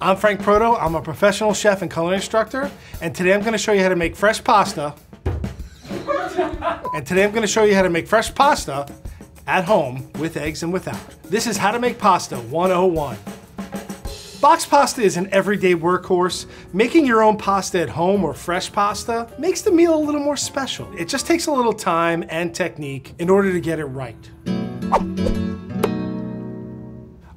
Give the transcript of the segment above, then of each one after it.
I'm Frank Proto. I'm a professional chef and culinary instructor, and today I'm going to show you how to make fresh pasta. At home with eggs and without. This is How to Make Pasta 101. Box pasta is an everyday workhorse. Making your own pasta at home or fresh pasta makes the meal a little more special. It just takes a little time and technique in order to get it right.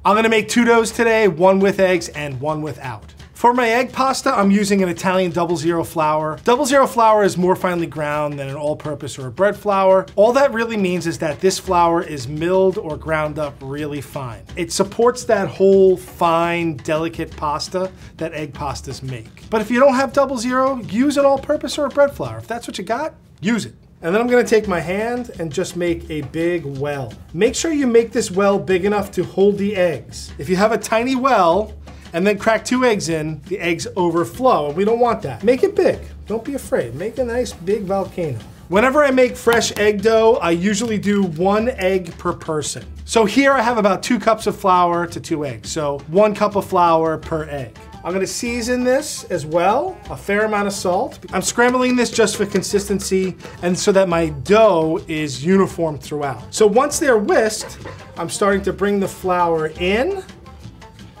I'm gonna make two doughs today, one with eggs and one without. For my egg pasta, I'm using an Italian 00 flour. 00 flour is more finely ground than an all-purpose or a bread flour. All that really means is that this flour is milled or ground up really fine. It supports that whole fine, delicate pasta that egg pastas make. But if you don't have 00, use an all-purpose or a bread flour. If that's what you got, use it. And then I'm gonna take my hand and just make a big well. Make sure you make this well big enough to hold the eggs. If you have a tiny well, and then crack 2 eggs in, the eggs overflow, and we don't want that. Make it big, don't be afraid. Make a nice big volcano. Whenever I make fresh egg dough, I usually do 1 egg per person. So here I have about 2 cups of flour to 2 eggs, so 1 cup of flour per egg. I'm gonna season this as well, a fair amount of salt. I'm scrambling this just for consistency and so that my dough is uniform throughout. So once they're whisked, I'm starting to bring the flour in.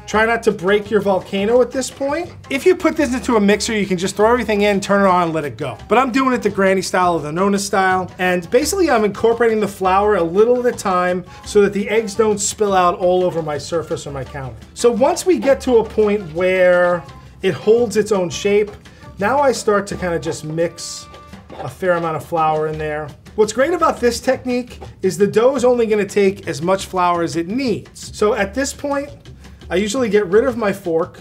Try not to break your volcano at this point. If you put this into a mixer, you can just throw everything in, turn it on, and let it go. But I'm doing it the granny style or the Nona style. And basically I'm incorporating the flour a little at a time so that the eggs don't spill out all over my surface or my counter. So once we get to a point where it holds its own shape, now I start to kind of just mix a fair amount of flour in there. What's great about this technique is the dough is only gonna take as much flour as it needs. So at this point, I usually get rid of my fork.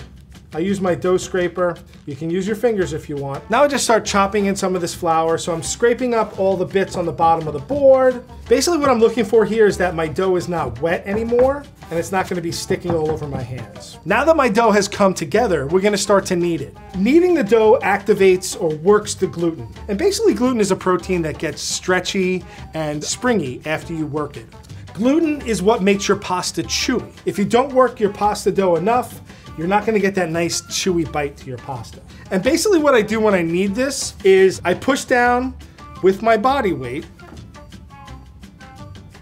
I use my dough scraper. You can use your fingers if you want. Now I just start chopping in some of this flour. So I'm scraping up all the bits on the bottom of the board. Basically what I'm looking for here is that my dough is not wet anymore and it's not gonna be sticking all over my hands. Now that my dough has come together, we're gonna start to knead it. Kneading the dough activates or works the gluten. And basically gluten is a protein that gets stretchy and springy after you work it. Gluten is what makes your pasta chewy. If you don't work your pasta dough enough, you're not gonna get that nice chewy bite to your pasta. And basically what I do when I knead this is I push down with my body weight,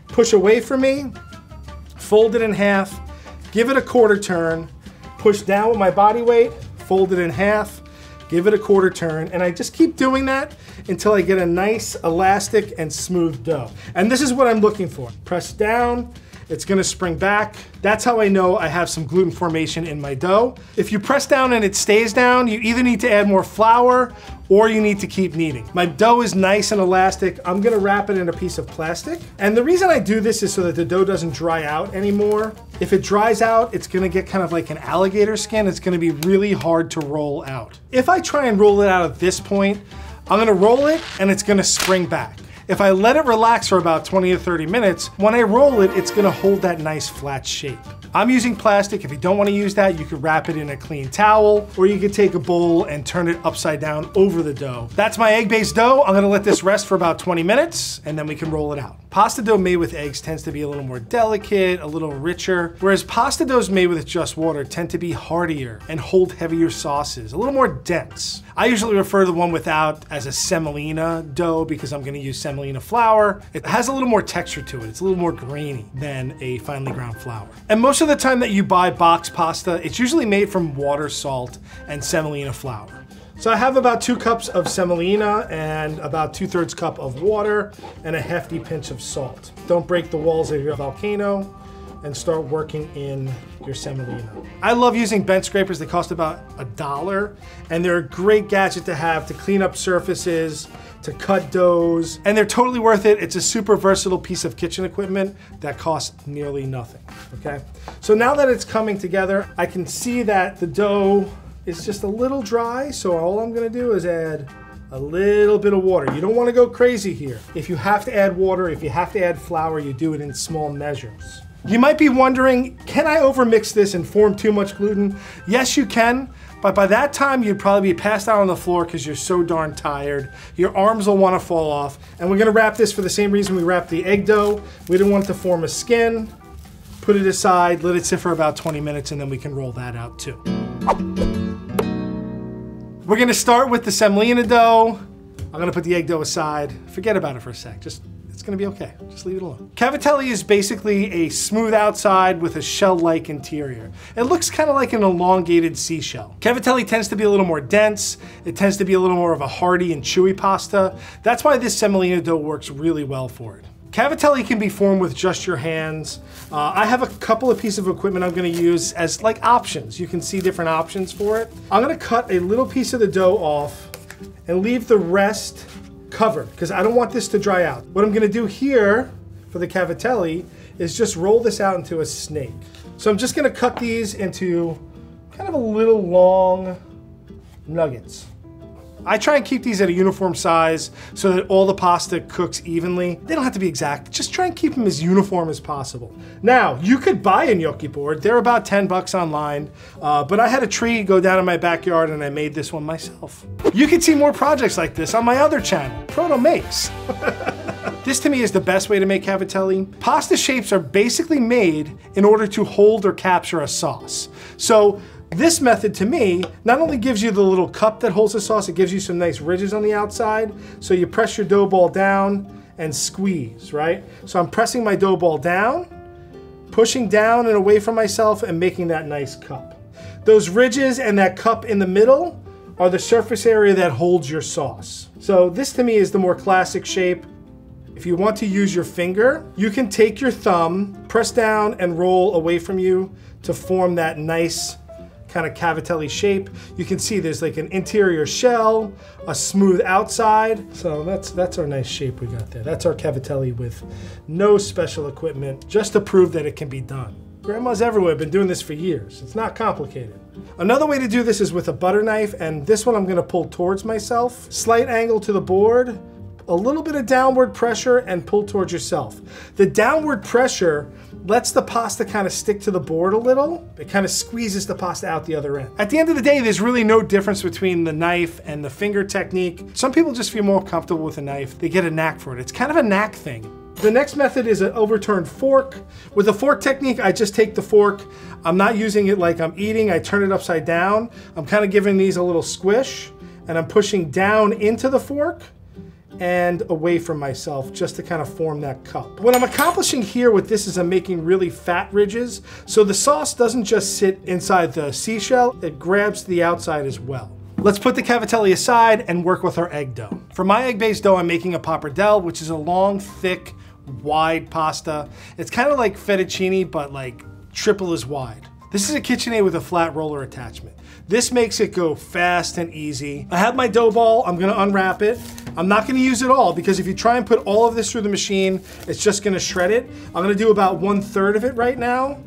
push away from me, fold it in half, give it a quarter turn, push down with my body weight, fold it in half, give it a quarter turn, and I just keep doing that until I get a nice elastic and smooth dough. And this is what I'm looking for. Press down, it's gonna spring back. That's how I know I have some gluten formation in my dough. If you press down and it stays down, you either need to add more flour or you need to keep kneading. My dough is nice and elastic. I'm gonna wrap it in a piece of plastic. And the reason I do this is so that the dough doesn't dry out anymore. If it dries out, it's gonna get kind of like an alligator skin. It's gonna be really hard to roll out. If I try and roll it out at this point, I'm gonna roll it and it's gonna spring back. If I let it relax for about 20 to 30 minutes, when I roll it, it's gonna hold that nice flat shape. I'm using plastic. If you don't wanna use that, you could wrap it in a clean towel, or you could take a bowl and turn it upside down over the dough. That's my egg-based dough. I'm gonna let this rest for about 20 minutes, and then we can roll it out. Pasta dough made with eggs tends to be a little more delicate, a little richer, whereas pasta doughs made with just water tend to be heartier and hold heavier sauces, a little more dense. I usually refer to the one without as a semolina dough because I'm gonna use semolina flour. It has a little more texture to it. It's a little more grainy than a finely ground flour. And most of the time that you buy box pasta, it's usually made from water, salt, and semolina flour. So I have about 2 cups of semolina and about 2/3 cup of water and a hefty pinch of salt. Don't break the walls of your volcano and start working in your semolina. I love using bench scrapers. They cost about $1 and they're a great gadget to have to clean up surfaces, to cut doughs, and they're totally worth it. It's a super versatile piece of kitchen equipment that costs nearly nothing, okay? So now that it's coming together, I can see that the dough is just a little dry, so all I'm gonna do is add a little bit of water. You don't wanna go crazy here. If you have to add water, if you have to add flour, you do it in small measures. You might be wondering, can I overmix this and form too much gluten? Yes, you can, but by that time you'd probably be passed out on the floor because you're so darn tired. Your arms will wanna fall off, and we're gonna wrap this for the same reason we wrapped the egg dough. We didn't want it to form a skin. Put it aside, let it sit for about 20 minutes, and then we can roll that out too. We're gonna start with the semolina dough. I'm gonna put the egg dough aside. Forget about it for a sec. It's gonna be okay. Just leave it alone. Cavatelli is basically a smooth outside with a shell-like interior. It looks kind of like an elongated seashell. Cavatelli tends to be a little more dense. It tends to be a little more of a hearty and chewy pasta. That's why this semolina dough works really well for it. Cavatelli can be formed with just your hands. I have a couple of pieces of equipment I'm gonna use as like options. You can see different options for it. I'm gonna cut a little piece of the dough off and leave the rest covered because I don't want this to dry out. What I'm gonna do here for the cavatelli is just roll this out into a snake. So I'm just gonna cut these into kind of a little long nuggets. I try and keep these at a uniform size so that all the pasta cooks evenly. They don't have to be exact, just try and keep them as uniform as possible. Now, you could buy a gnocchi board. They're about 10 bucks online, but I had a tree go down in my backyard and I made this one myself. You can see more projects like this on my other channel, Proto Makes. This to me is the best way to make cavatelli. Pasta shapes are basically made in order to hold or capture a sauce. So this method to me not only gives you the little cup that holds the sauce, it gives you some nice ridges on the outside. So you press your dough ball down and squeeze, right? So I'm pressing my dough ball down, pushing down and away from myself and making that nice cup. Those ridges and that cup in the middle are the surface area that holds your sauce. So this to me is the more classic shape. If you want to use your finger, you can take your thumb, press down and roll away from you to form that nice kind of cavatelli shape. You can see there's like an interior shell, a smooth outside. So that's our nice shape we got there. That's our cavatelli with no special equipment, just to prove that it can be done. Grandmas everywhere have been doing this for years. It's not complicated. Another way to do this is with a butter knife, and this one I'm gonna pull towards myself. Slight angle to the board, a little bit of downward pressure and pull towards yourself. The downward pressure lets the pasta kind of stick to the board a little. It kind of squeezes the pasta out the other end. At the end of the day, there's really no difference between the knife and the finger technique. Some people just feel more comfortable with a knife. They get a knack for it. It's kind of a knack thing. The next method is an overturned fork. With the fork technique, I just take the fork. I'm not using it like I'm eating. I turn it upside down. I'm kind of giving these a little squish, and I'm pushing down into the fork and away from myself just to kind of form that cup. What I'm accomplishing here with this is I'm making really fat ridges, so the sauce doesn't just sit inside the seashell, it grabs the outside as well. Let's put the cavatelli aside and work with our egg dough. For my egg-based dough, I'm making a pappardelle, which is a long, thick, wide pasta. It's kind of like fettuccine, but like triple as wide. This is a KitchenAid with a flat roller attachment. This makes it go fast and easy. I have my dough ball, I'm gonna unwrap it. I'm not gonna use it all because if you try and put all of this through the machine, it's just gonna shred it. I'm gonna do about 1/3 of it right now,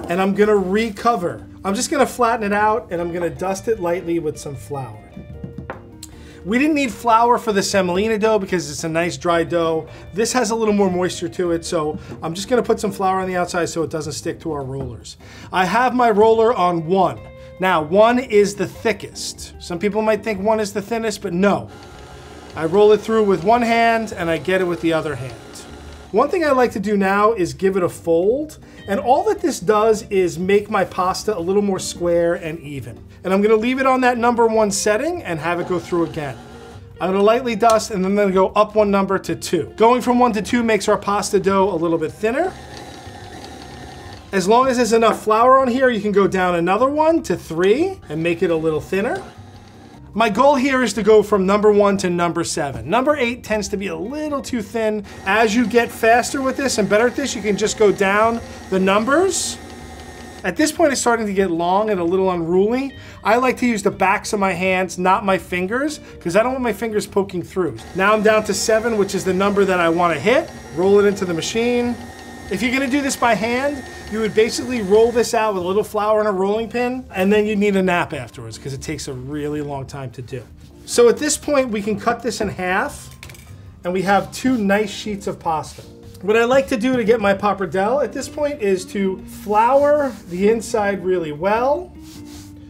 and I'm gonna recover. I'm just gonna flatten it out and I'm gonna dust it lightly with some flour. We didn't need flour for the semolina dough because it's a nice dry dough. This has a little more moisture to it, so I'm just gonna put some flour on the outside so it doesn't stick to our rollers. I have my roller on 1. Now, 1 is the thickest. Some people might think 1 is the thinnest, but no. I roll it through with one hand and I get it with the other hand. One thing I like to do now is give it a fold, and all that this does is make my pasta a little more square and even. And I'm gonna leave it on that number 1 setting and have it go through again. I'm gonna lightly dust and then I'm gonna go up 1 number to 2. Going from 1 to 2 makes our pasta dough a little bit thinner. As long as there's enough flour on here, you can go down another 1 to 3 and make it a little thinner. My goal here is to go from number 1 to number 7. Number 8 tends to be a little too thin. As you get faster with this and better at this, you can just go down the numbers. At this point, it's starting to get long and a little unruly. I like to use the backs of my hands, not my fingers, because I don't want my fingers poking through. Now I'm down to 7, which is the number that I want to hit. Roll it into the machine. If you're gonna do this by hand, you would basically roll this out with a little flour and a rolling pin, and then you need a nap afterwards because it takes a really long time to do. So at this point, we can cut this in half, and we have 2 nice sheets of pasta. What I like to do to get my pappardelle at this point is to flour the inside really well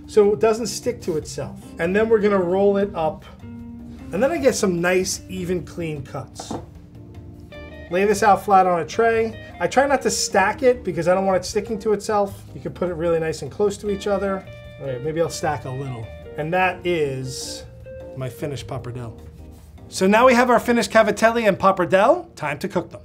so it doesn't stick to itself. And then we're gonna roll it up, and then I get some nice, even, clean cuts. Lay this out flat on a tray. I try not to stack it because I don't want it sticking to itself. You can put it really nice and close to each other. All right, maybe I'll stack a little. And that is my finished pappardelle. So now we have our finished cavatelli and pappardelle. Time to cook them.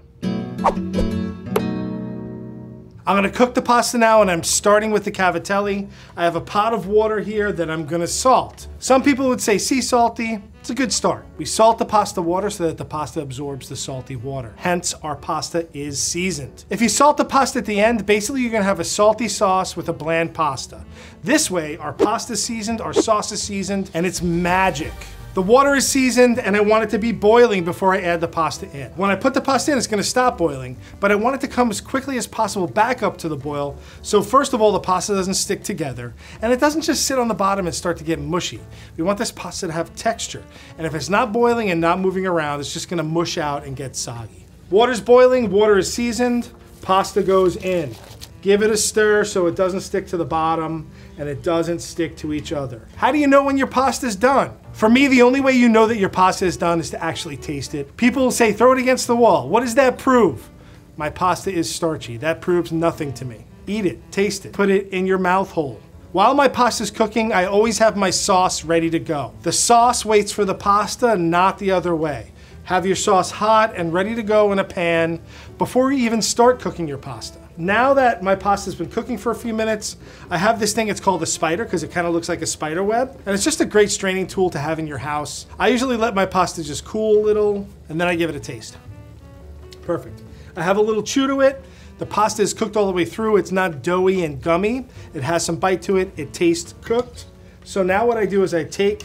I'm gonna cook the pasta now, and I'm starting with the cavatelli. I have a pot of water here that I'm gonna salt. Some people would say sea salty. It's a good start. We salt the pasta water so that the pasta absorbs the salty water. Hence, our pasta is seasoned. If you salt the pasta at the end, basically you're gonna have a salty sauce with a bland pasta. This way, our pasta's seasoned, our sauce is seasoned, and it's magic. The water is seasoned, and I want it to be boiling before I add the pasta in. When I put the pasta in, it's gonna stop boiling, but I want it to come as quickly as possible back up to the boil. So first of all, the pasta doesn't stick together, and it doesn't just sit on the bottom and start to get mushy. We want this pasta to have texture. And if it's not boiling and not moving around, it's just gonna mush out and get soggy. Water's boiling, water is seasoned, pasta goes in. Give it a stir so it doesn't stick to the bottom and it doesn't stick to each other. How do you know when your pasta's done? For me, the only way you know that your pasta is done is to actually taste it. People say, throw it against the wall. What does that prove? My pasta is starchy. That proves nothing to me. Eat it, taste it, put it in your mouth hole. While my pasta's cooking, I always have my sauce ready to go. The sauce waits for the pasta, not the other way. Have your sauce hot and ready to go in a pan before you even start cooking your pasta. Now that my pasta's been cooking for a few minutes, I have this thing, it's called a spider because it kind of looks like a spider web. And it's just a great straining tool to have in your house. I usually let my pasta just cool a little and then I give it a taste. Perfect. I have a little chew to it. The pasta is cooked all the way through. It's not doughy and gummy. It has some bite to it. It tastes cooked. So now what I do is I take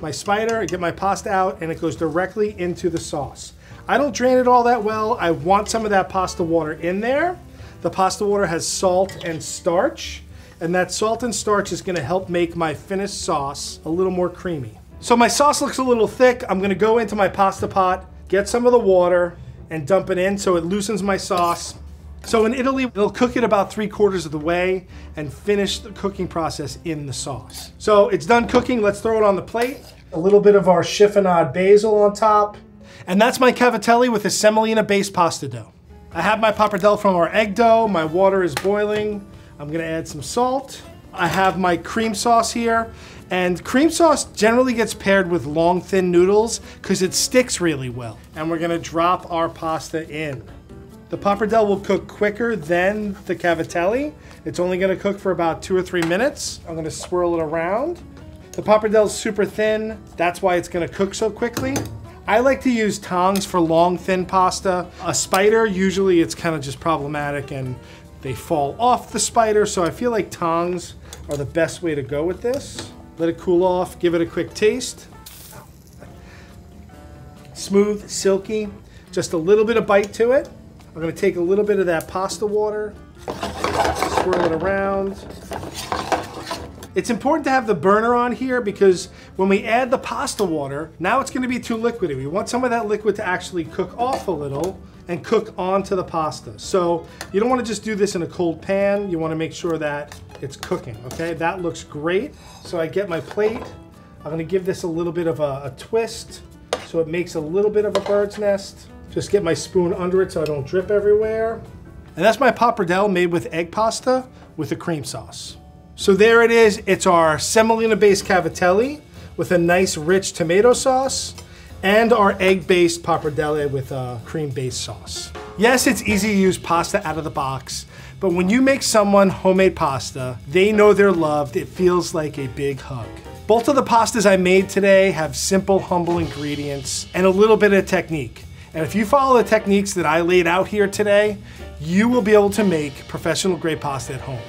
my spider, I get my pasta out, and it goes directly into the sauce. I don't drain it all that well. I want some of that pasta water in there. The pasta water has salt and starch, and that salt and starch is gonna help make my finished sauce a little more creamy. So my sauce looks a little thick. I'm gonna go into my pasta pot, get some of the water, and dump it in so it loosens my sauce. So in Italy, they'll cook it about 3/4 of the way and finish the cooking process in the sauce. So it's done cooking, let's throw it on the plate. A little bit of our chiffonade basil on top. And that's my cavatelli with a semolina-based pasta dough. I have my pappardelle from our egg dough, my water is boiling. I'm gonna add some salt. I have my cream sauce here, and cream sauce generally gets paired with long, thin noodles because it sticks really well. And we're gonna drop our pasta in. The pappardelle will cook quicker than the cavatelli. It's only gonna cook for about 2 or 3 minutes. I'm gonna swirl it around. The pappardelle is super thin. That's why it's gonna cook so quickly. I like to use tongs for long, thin pasta. A spider, usually it's kind of just problematic and they fall off the spider, so I feel like tongs are the best way to go with this. Let it cool off, give it a quick taste. Smooth, silky, just a little bit of bite to it. I'm gonna take a little bit of that pasta water, swirl it around. It's important to have the burner on here because when we add the pasta water, now it's gonna be too liquidy. We want some of that liquid to actually cook off a little and cook onto the pasta. So you don't wanna just do this in a cold pan. You wanna make sure that it's cooking, okay? That looks great. So I get my plate. I'm gonna give this a little bit of a twist so it makes a little bit of a bird's nest. Just get my spoon under it so I don't drip everywhere. And that's my pappardelle made with egg pasta with a cream sauce. So there it is. It's our semolina-based cavatelli with a nice rich tomato sauce and our egg-based pappardelle with a cream-based sauce. Yes, it's easy to use pasta out of the box, but when you make someone homemade pasta, they know they're loved. It feels like a big hug. Both of the pastas I made today have simple, humble ingredients and a little bit of technique. And if you follow the techniques that I laid out here today, you will be able to make professional grade pasta at home.